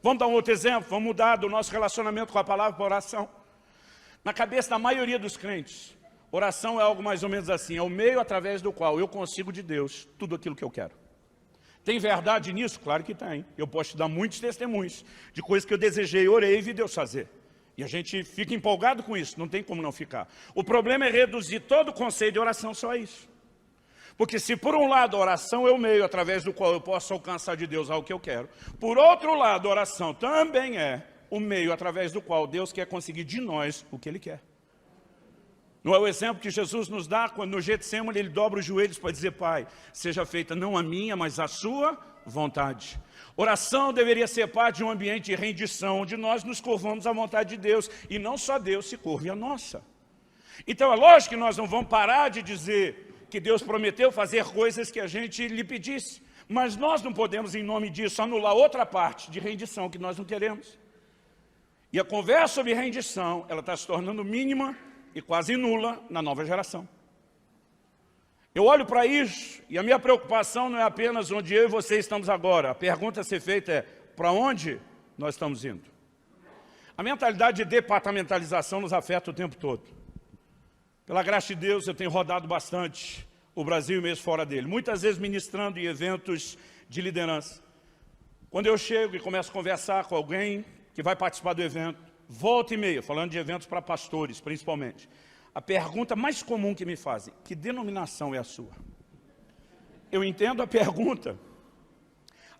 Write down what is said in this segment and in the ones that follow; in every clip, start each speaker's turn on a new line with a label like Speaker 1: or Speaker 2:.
Speaker 1: Vamos dar um outro exemplo, vamos mudar do nosso relacionamento com a palavra para a oração. Na cabeça da maioria dos crentes, oração é algo mais ou menos assim, é o meio através do qual eu consigo de Deus tudo aquilo que eu quero. Tem verdade nisso? Claro que tem. Eu posso te dar muitos testemunhos de coisas que eu desejei, orei e vi Deus fazer. E a gente fica empolgado com isso, não tem como não ficar. O problema é reduzir todo o conceito de oração só a isso. Porque se por um lado a oração é o meio através do qual eu posso alcançar de Deus algo que eu quero, por outro lado a oração também é o meio através do qual Deus quer conseguir de nós o que Ele quer. Não é o exemplo que Jesus nos dá quando no Getsêmani Ele dobra os joelhos para dizer: Pai, seja feita não a minha, mas a sua vontade. Oração deveria ser parte de um ambiente de rendição, onde nós nos curvamos à vontade de Deus, e não só Deus se curve a nossa. Então é lógico que nós não vamos parar de dizer que Deus prometeu fazer coisas que a gente lhe pedisse, mas nós não podemos, em nome disso, anular outra parte de rendição que nós não queremos. E a conversa sobre rendição, ela está se tornando mínima e quase nula na nova geração. Eu olho para isso e a minha preocupação não é apenas onde eu e você estamos agora. A pergunta a ser feita é: para onde nós estamos indo? A mentalidade de departamentalização nos afeta o tempo todo. Pela graça de Deus, eu tenho rodado bastante o Brasil e mesmo fora dele. Muitas vezes ministrando em eventos de liderança. Quando eu chego e começo a conversar com alguém que vai participar do evento, volta e meia, falando de eventos para pastores, principalmente, a pergunta mais comum que me fazem: que denominação é a sua? Eu entendo a pergunta.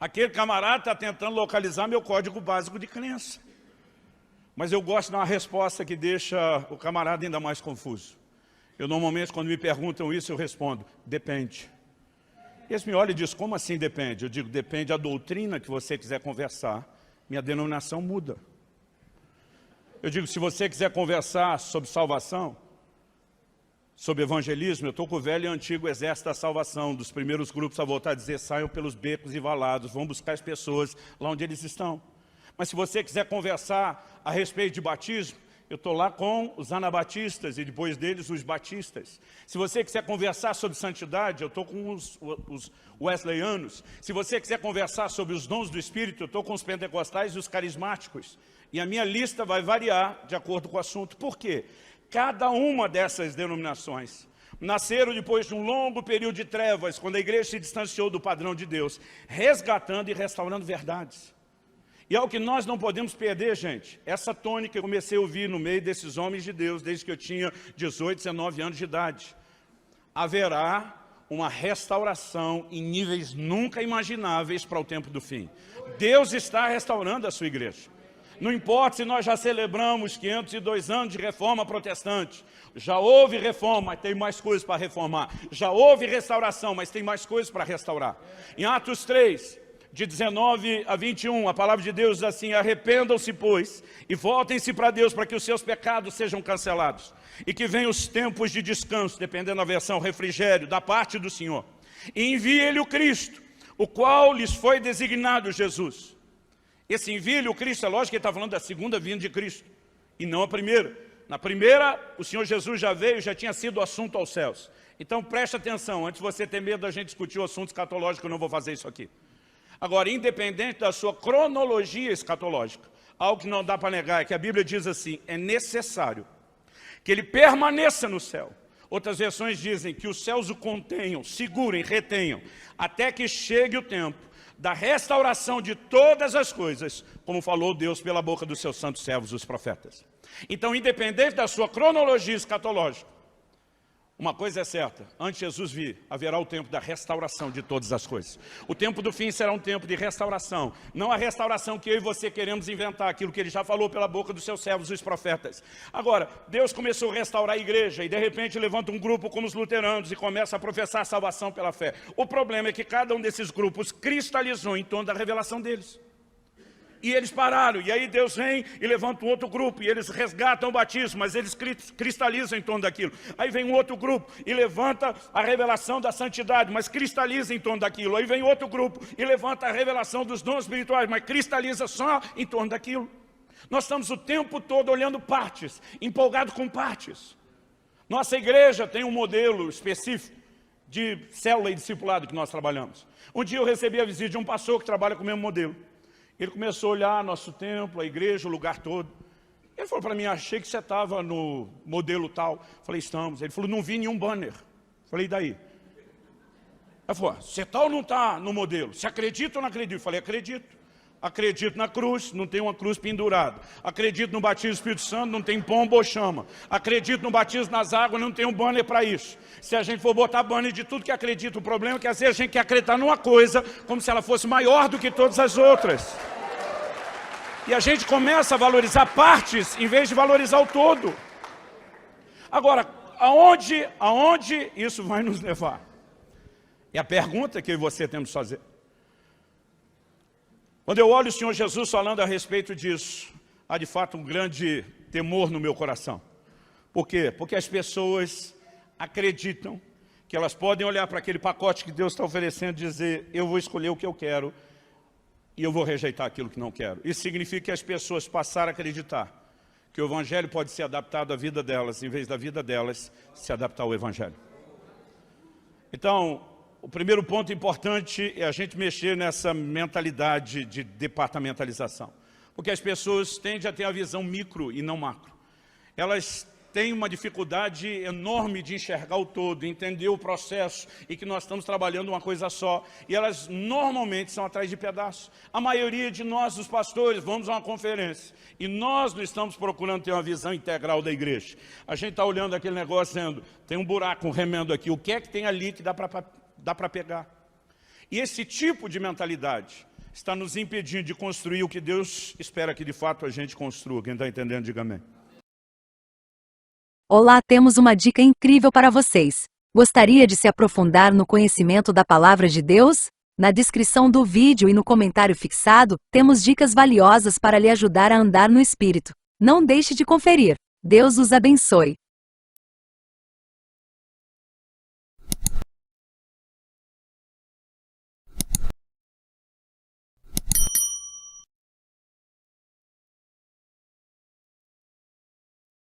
Speaker 1: Aquele camarada está tentando localizar meu código básico de crença. Mas eu gosto de dar uma resposta que deixa o camarada ainda mais confuso. Eu normalmente, quando me perguntam isso, eu respondo: depende. Eles me olham e dizem: como assim depende? Eu digo: depende da doutrina que você quiser conversar, minha denominação muda. Eu digo: se você quiser conversar sobre salvação, sobre evangelismo, eu estou com o velho e antigo exército da salvação, dos primeiros grupos a voltar a dizer: saiam pelos becos e valados, vão buscar as pessoas lá onde eles estão. Mas se você quiser conversar a respeito de batismo, eu estou lá com os anabatistas e depois deles os batistas. Se você quiser conversar sobre santidade, eu estou com os wesleyanos. Se você quiser conversar sobre os dons do Espírito, eu estou com os pentecostais e os carismáticos. E a minha lista vai variar de acordo com o assunto. Por quê? Cada uma dessas denominações nasceram depois de um longo período de trevas, quando a igreja se distanciou do padrão de Deus, resgatando e restaurando verdades. E é o que nós não podemos perder, gente. Essa tônica eu comecei a ouvir no meio desses homens de Deus, desde que eu tinha 18, 19 anos de idade. Haverá uma restauração em níveis nunca imagináveis para o tempo do fim. Deus está restaurando a sua igreja. Não importa se nós já celebramos 502 anos de reforma protestante. Já houve reforma, mas tem mais coisas para reformar. Já houve restauração, mas tem mais coisas para restaurar. Em Atos 3... de 19 a 21, a palavra de Deus diz assim: arrependam-se, pois, e voltem-se para Deus, para que os seus pecados sejam cancelados, e que venham os tempos de descanso, dependendo da versão, refrigério, da parte do Senhor. E envie-lhe o Cristo, o qual lhes foi designado Jesus. Esse envie-lhe o Cristo, é lógico que ele está falando da segunda vinda de Cristo, e não a primeira. Na primeira, o Senhor Jesus já veio, já tinha sido o assunto aos céus. Então preste atenção, antes de você ter medo da gente discutir o assunto escatológico, eu não vou fazer isso aqui. Agora, independente da sua cronologia escatológica, algo que não dá para negar é que a Bíblia diz assim: é necessário que ele permaneça no céu. Outras versões dizem que os céus o contenham, segurem, retenham, até que chegue o tempo da restauração de todas as coisas, como falou Deus pela boca dos seus santos servos, os profetas. Então, independente da sua cronologia escatológica, uma coisa é certa: antes de Jesus vir, haverá o tempo da restauração de todas as coisas. O tempo do fim será um tempo de restauração. Não a restauração que eu e você queremos inventar, aquilo que ele já falou pela boca dos seus servos, os profetas. Agora, Deus começou a restaurar a igreja e de repente levanta um grupo como os luteranos e começa a professar a salvação pela fé. O problema é que cada um desses grupos cristalizou em torno da revelação deles. E eles pararam, e aí Deus vem e levanta um outro grupo, e eles resgatam o batismo, mas eles cristalizam em torno daquilo. Aí vem um outro grupo e levanta a revelação da santidade, mas cristaliza em torno daquilo. Aí vem outro grupo e levanta a revelação dos dons espirituais, mas cristaliza só em torno daquilo. Nós estamos o tempo todo olhando partes, empolgados com partes. Nossa igreja tem um modelo específico de célula e discipulado que nós trabalhamos. Um dia eu recebi a visita de um pastor que trabalha com o mesmo modelo. Ele começou a olhar nosso templo, a igreja, o lugar todo. Ele falou para mim, achei que você estava no modelo tal. Falei, estamos. Ele falou, não vi nenhum banner. Falei, e daí? Ele falou, você está ou não está no modelo? Você acredita ou não acredita? Eu falei, acredito. Acredito na cruz, não tem uma cruz pendurada. Acredito no batismo do Espírito Santo, não tem pombo ou chama. Acredito no batismo nas águas, não tem um banner para isso. Se a gente for botar banner de tudo que acredita, o problema é que às vezes a gente quer acreditar numa coisa como se ela fosse maior do que todas as outras. E a gente começa a valorizar partes em vez de valorizar o todo. Agora, aonde isso vai nos levar? É a pergunta que eu e você temos que fazer. Quando eu olho o Senhor Jesus falando a respeito disso, há de fato um grande temor no meu coração. Por quê? Porque as pessoas acreditam que elas podem olhar para aquele pacote que Deus está oferecendo e dizer, eu vou escolher o que eu quero e eu vou rejeitar aquilo que não quero. Isso significa que as pessoas passaram a acreditar que o Evangelho pode ser adaptado à vida delas, em vez da vida delas se adaptar ao Evangelho. Então, o primeiro ponto importante é a gente mexer nessa mentalidade de departamentalização. Porque as pessoas tendem a ter a visão micro e não macro. Elas têm uma dificuldade enorme de enxergar o todo, entender o processo e que nós estamos trabalhando uma coisa só. E elas normalmente são atrás de pedaços. A maioria de nós, os pastores, vamos a uma conferência e nós não estamos procurando ter uma visão integral da igreja. A gente está olhando aquele negócio dizendo, tem um buraco, um remendo aqui, o que é que tem ali que dá para pegar? E esse tipo de mentalidade está nos impedindo de construir o que Deus espera que de fato a gente construa. Quem está entendendo, diga amém.
Speaker 2: Olá, temos uma dica incrível para vocês. Gostaria de se aprofundar no conhecimento da Palavra de Deus? Na descrição do vídeo e no comentário fixado, temos dicas valiosas para lhe ajudar a andar no Espírito. Não deixe de conferir. Deus os abençoe.